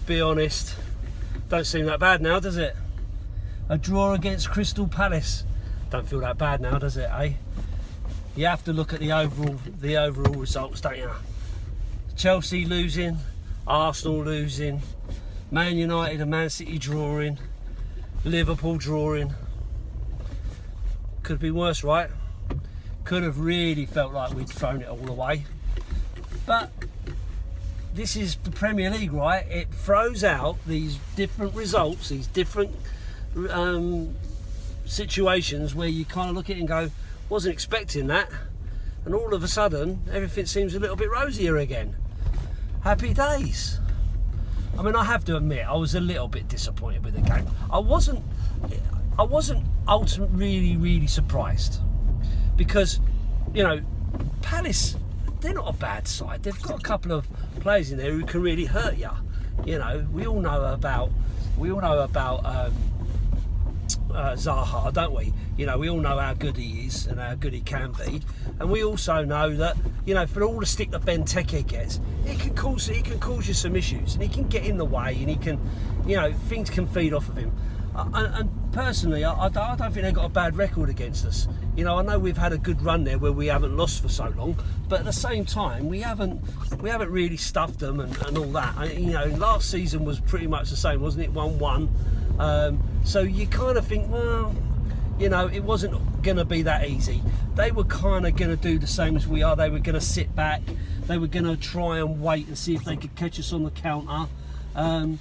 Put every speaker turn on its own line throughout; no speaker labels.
be honest, don't seem that bad now, does it? A draw against Crystal Palace. Don't feel that bad now, does it, eh? You have to look at the overall results, don't you? Chelsea losing, Arsenal losing, Man United and Man City drawing, Liverpool drawing. Could be worse, right? Could have really felt like we'd thrown it all away. But this is the Premier League, right? It throws out these different results, these different situations where you kind of look at it and go, wasn't expecting that, and all of a sudden everything seems a little bit rosier again. Happy days. I mean, I have to admit I was a little bit disappointed with the game. I wasn't ultimately really surprised, because, you know, Palace, they're not a bad side. They've got a couple of players in there who can really hurt you. You know, we all know about Zaha, don't we? You know, we all know how good he is and how good he can be, and we also know that, you know, for all the stick that Benteke gets, he can cause you some issues, and he can get in the way, and he can, you know, things can feed off of him. And personally, I don't think they've got a bad record against us. You know, I know we've had a good run there where we haven't lost for so long, but at the same time, we haven't really stuffed them and all that. You know, last season was pretty much the same, wasn't it? 1-1. So you kind of think, well, you know, it wasn't going to be that easy. They were kind of going to do the same as we are. They were going to sit back. They were going to try and wait and see if they could catch us on the counter. And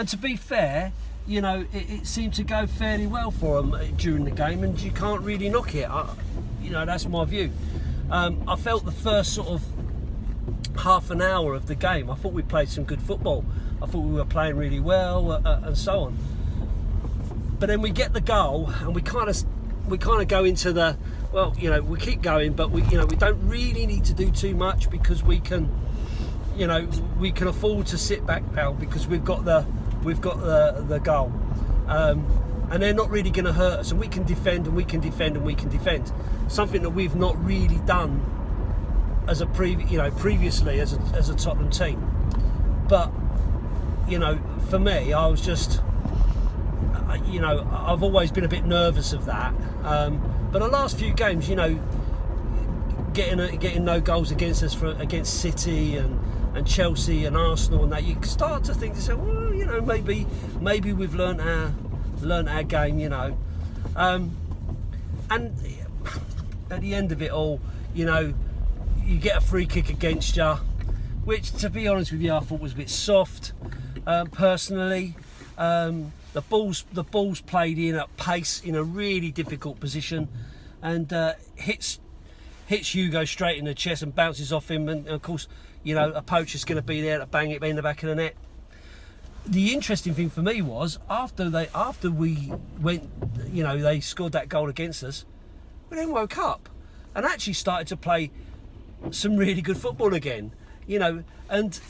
to be fair, you know, it seemed to go fairly well for them during the game, and you can't really knock it. You know, that's my view. I felt the first sort of half an hour of the game, I thought we played some good football. I thought we were playing really well, and so on. But then we get the goal, and we kind of go into the, well, you know, we keep going, but we don't really need to do too much, because we can afford to sit back now, because we've got the goal, and they're not really going to hurt us, and we can defend and we can defend and we can defend. Something that we've not really done as previously as a Tottenham team. But, you know, for me, I was just, you know, I've always been a bit nervous of that. But the last few games, you know, getting no goals against us against City and Chelsea and Arsenal and that, you start to think to say, well, you know, maybe we've learnt our game, you know. And at the end of it all, you know, you get a free kick against you, which, to be honest with you, I thought was a bit soft. Personally, the ball's played in at pace in a really difficult position, and hits Hugo straight in the chest and bounces off him, and of course, you know, a poacher's going to be there to bang it in the back of the net. The interesting thing for me was, after we went, you know, they scored that goal against us, we then woke up and actually started to play some really good football again, you know, and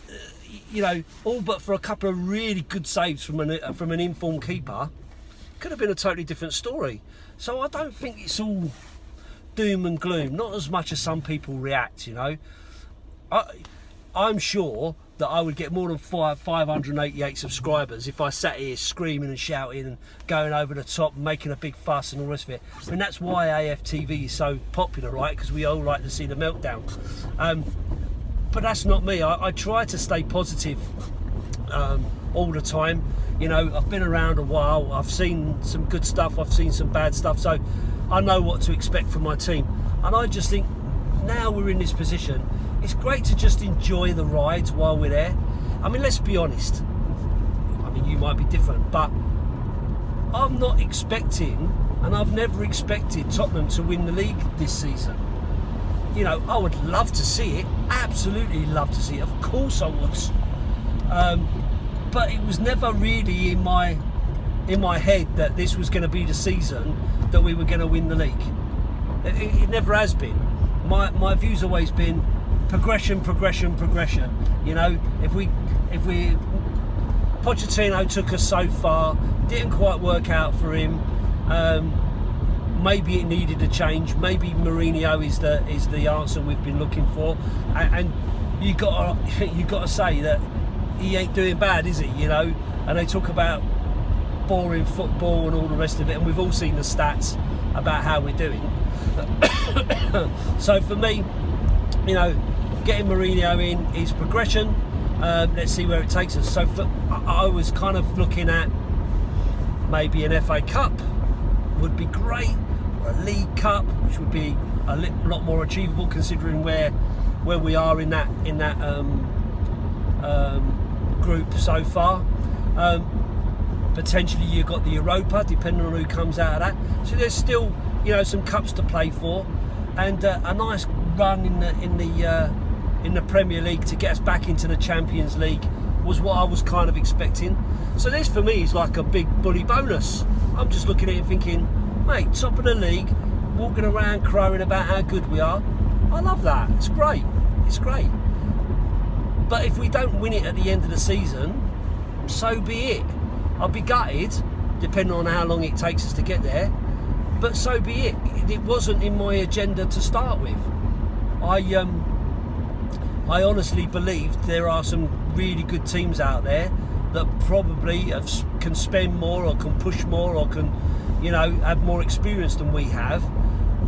you know, all but for a couple of really good saves from an informed keeper, could have been a totally different story. So I don't think it's all doom and gloom, not as much as some people react, you know. I'm sure that I would get more than 588 subscribers if I sat here screaming and shouting and going over the top and making a big fuss and all the rest of it. I mean, that's why AFTV is so popular, right? Because we all like to see the meltdown. But that's not me. I try to stay positive all the time. You know, I've been around a while. I've seen some good stuff. I've seen some bad stuff. So I know what to expect from my team. And I just think, now we're in this position, it's great to just enjoy the ride while we're there. I mean, let's be honest. I mean, you might be different, but I'm not expecting, and I've never expected, Tottenham to win the league this season. You know, I would love to see it. Absolutely love to see it. Of course I would. But it was never really in my head that this was going to be the season that we were going to win the league. It never has been. My view's always been progression. You know, if we Pochettino took us so far, didn't quite work out for him. Maybe it needed a change. Maybe Mourinho is the answer we've been looking for. And you got to say that he ain't doing bad, is he? You know, and they talk about boring football and all the rest of it, and we've all seen the stats about how we're doing. So for me, you know, getting Mourinho in is progression. Let's see where it takes us. So I was kind of looking at maybe an FA Cup would be great, or a League Cup, which would be a lot more achievable considering where we are in that group so far. Potentially you've got the Europa, depending on who comes out of that. So there's still, you know, some cups to play for, and a nice run in the Premier League to get us back into the Champions League was what I was kind of expecting. So this for me is like a big bully bonus. I'm just looking at it thinking, mate, top of the league, walking around crowing about how good we are. I love that. It's great. It's great. But if we don't win it at the end of the season, so be it. I'll be gutted, depending on how long it takes us to get there. But so be it. It wasn't in my agenda to start with. I honestly believe there are some really good teams out there that probably can spend more or can push more or can, you know, have more experience than we have,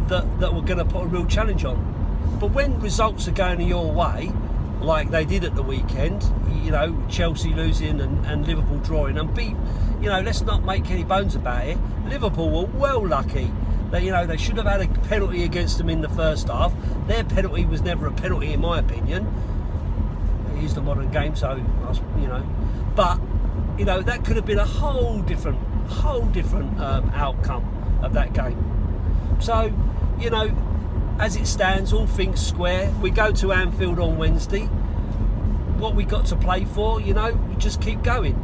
that we're going to put a real challenge on. But when results are going your way, like they did at the weekend, you know, Chelsea losing and Liverpool drawing, and you know, let's not make any bones about it, Liverpool were well lucky. They should have had a penalty against them in the first half. Their penalty was never a penalty, in my opinion. It is the modern game, so you know. But you know, that could have been a whole different outcome of that game. So, you know, as it stands, all things square. We go to Anfield on Wednesday. What we got to play for, you know, we just keep going.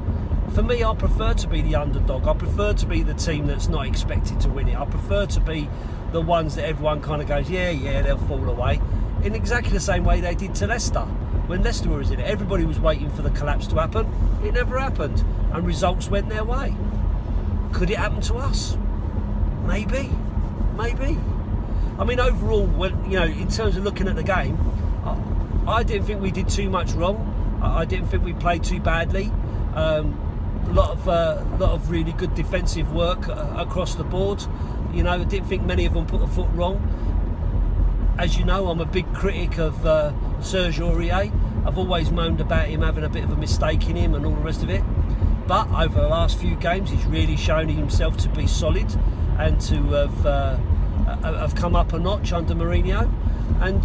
For me, I prefer to be the underdog. I prefer to be the team that's not expected to win it. I prefer to be the ones that everyone kind of goes, yeah, they'll fall away. In exactly the same way they did to Leicester. When Leicester was in it, everybody was waiting for the collapse to happen. It never happened, and results went their way. Could it happen to us? Maybe. I mean, overall, you know, in terms of looking at the game, I didn't think we did too much wrong. I didn't think we played too badly. A lot of really good defensive work across the board. You know, I didn't think many of them put a foot wrong. As you know, I'm a big critic of Serge Aurier. I've always moaned about him having a bit of a mistake in him and all the rest of it. But over the last few games, he's really shown himself to be solid and to have come up a notch under Mourinho. And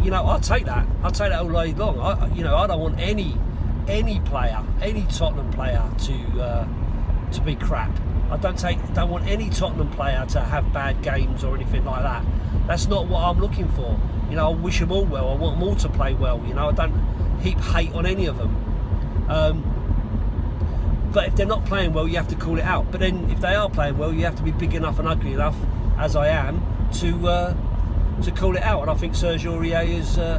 you know, I'll take that all day long. I don't want any player, any Tottenham player to be crap. I don't want any Tottenham player to have bad games or anything like that. That's not what I'm looking for. You know, I wish them all well. I want them all to play well. You know, I don't heap hate on any of them. But if they're not playing well, you have to call it out. But then, if they are playing well, you have to be big enough and ugly enough, as I am, to call it out. And I think Serge Aurier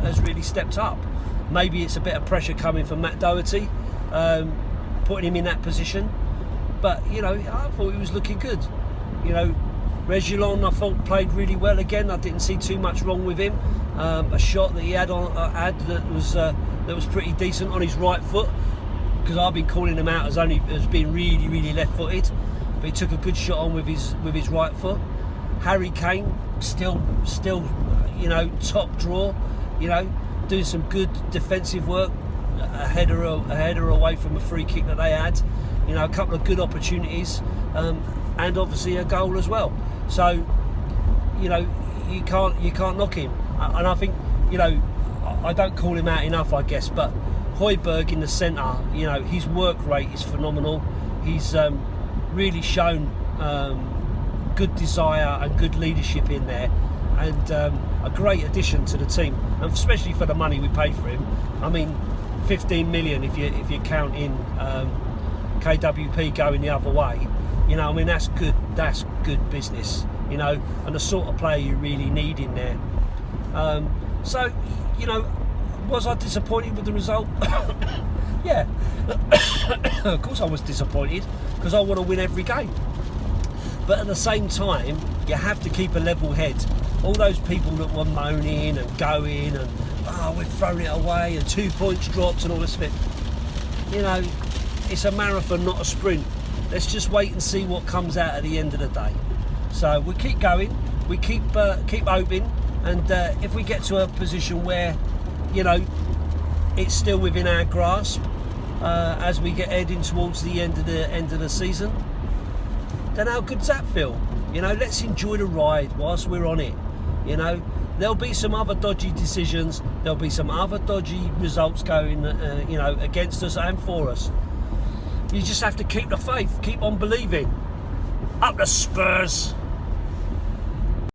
has really stepped up. Maybe it's a bit of pressure coming from Matt Doherty, putting him in that position. But, you know, I thought he was looking good. You know, Reguilon, I thought, played really well again. I didn't see too much wrong with him. A shot that he had that was pretty decent on his right foot, because I've been calling him out as being really, really left-footed. But he took a good shot on with his right foot. Harry Kane, still, you know, top draw. You know, doing some good defensive work. A header away from a free kick that they had. You know, a couple of good opportunities, and obviously a goal as well. So, you know, you can't knock him. And I think, you know, I don't call him out enough, I guess, but Højbjerg in the centre, you know, his work rate is phenomenal. He's really shown good desire and good leadership in there, and a great addition to the team, and especially for the money we paid for him. I mean, 15 million if you count in KWP going the other way. You know, I mean, that's good business, you know, and the sort of player you really need in there. So, you know, was I disappointed with the result? Yeah, of course I was disappointed, because I want to win every game. But at the same time, you have to keep a level head. All those people that were moaning and going and, we've thrown it away and 2 points dropped and all this bit. you know, it's a marathon, not a sprint. Let's just wait and see what comes out at the end of the day. So we keep going, we keep hoping, and if we get to a position where, you know, it's still within our grasp as we get heading towards the end of the season, then how good's that feel? You know, let's enjoy the ride whilst we're on it. You know, there'll be some other dodgy decisions, there'll be some other dodgy results going, you know, against us and for us. You just have to keep the faith, keep on believing. Up the Spurs!